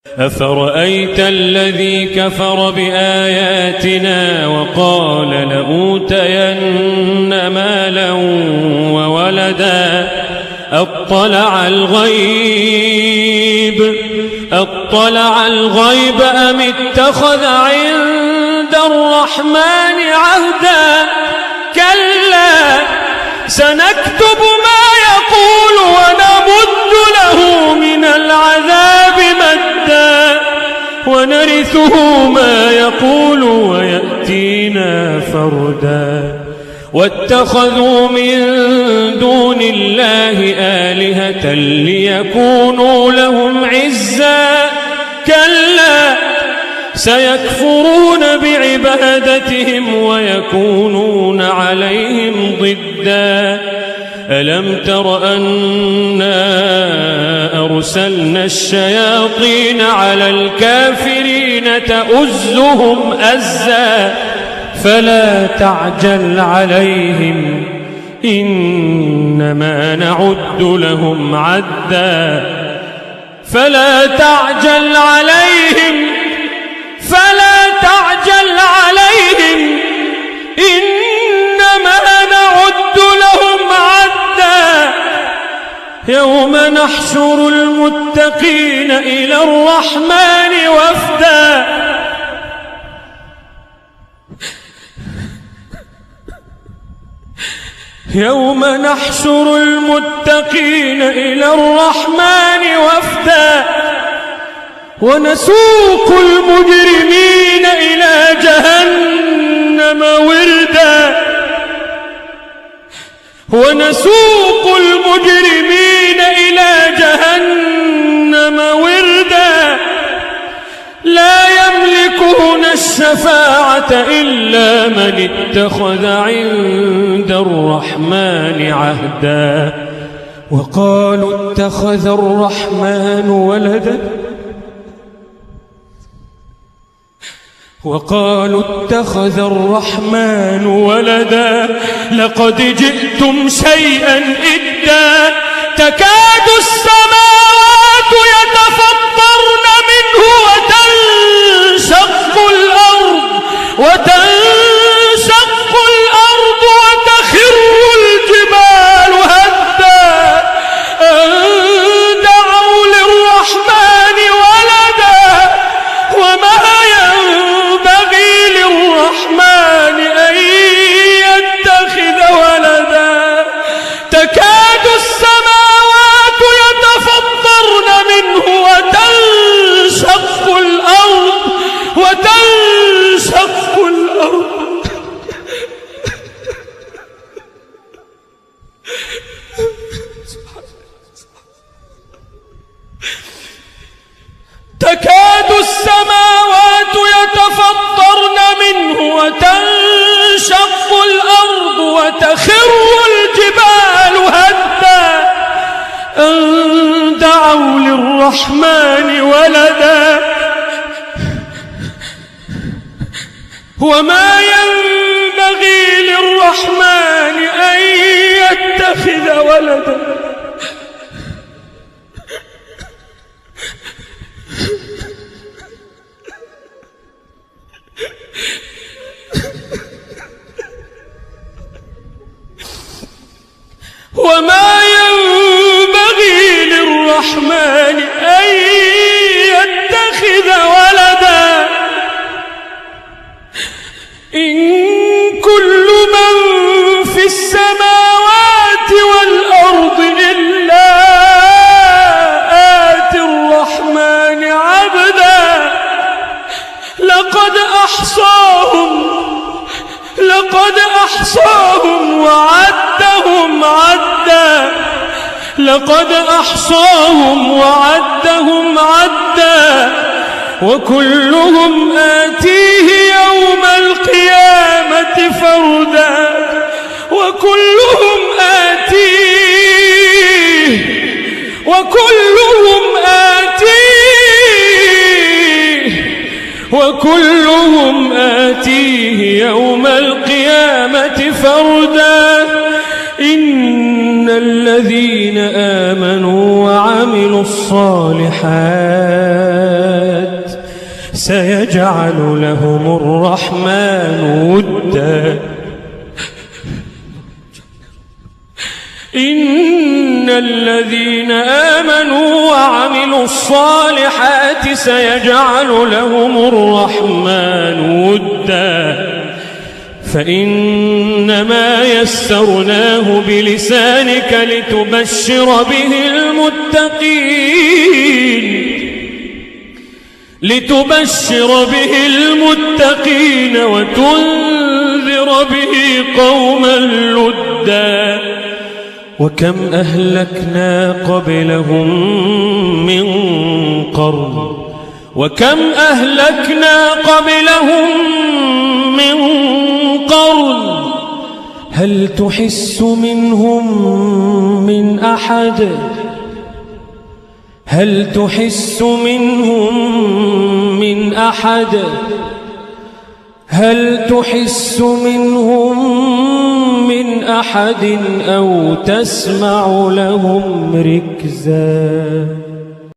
أفرأيت الذي كفر بآياتنا وقال لأوتين مالا وولدا أطلع الغيب أم اتخذ عند الرحمن عهدا كلا سنكتب ما يقول ونمد له من العذاب مدا ونرثه ما يقول ويأتينا فردا واتخذوا من دون الله آلهة ليكونوا لهم عزا كلا سيكفرون بعبادتهم ويكونون عليهم ضدا ألم تر أنا أرسلنا الشياطين على الكافرين تؤزهم أزا فلا تعجل عليهم إنما نعد لهم عدا فلا تعجل عليهم إنما نعد لهم عدا يوم نحشر المتقين إلى الرحمن وفدا يوم نحشر المتقين إلى الرحمن وفدا ونسوق المجرمين إلى جهنم وردا لا يملكون الشفاعة إلا من اتخذ عند الرحمن عهدا وقالوا اتخذ الرحمن ولدا لقد جئتم شيئا إدا تكاد السماوات يتفطرن منه وتنشق الأرض وتخر الجبال هدا أن دعوا للرحمن ولدا وما ينبغي للرحمن أن يتخذ ولدا تكاد السماوات يتفطرن منه وتنشق الأرض تكاد السماوات يتفطرن منه وتنشق الأرض وتخر الجبال هدا أن دعوا للرحمن ولدا وما ينبغي للرحمن أن يتخذ ولدا وما ينبغي للرحمن أن يتخذ ولدا إن كل من في السماوات والأرض إلا آتي الرحمن عبدا لقد أحصاهم وعدهم عدا وكلهم آتيه يوم القيامة فردا وكلهم آتيه يوم القيامة فردا إن الذين آمنوا وعملوا الصالحات سيجعل لهم الرحمن ودا إن الذين آمنوا وعملوا الصالحات سيجعل لهم الرحمن ودا فإنما يسرناه بلسانك لتبشر به المتقين وتنذر به قوما لدا وكم أهلكنا قبلهم من قرن هل تحس منهم من أحد أو تسمع لهم ركزا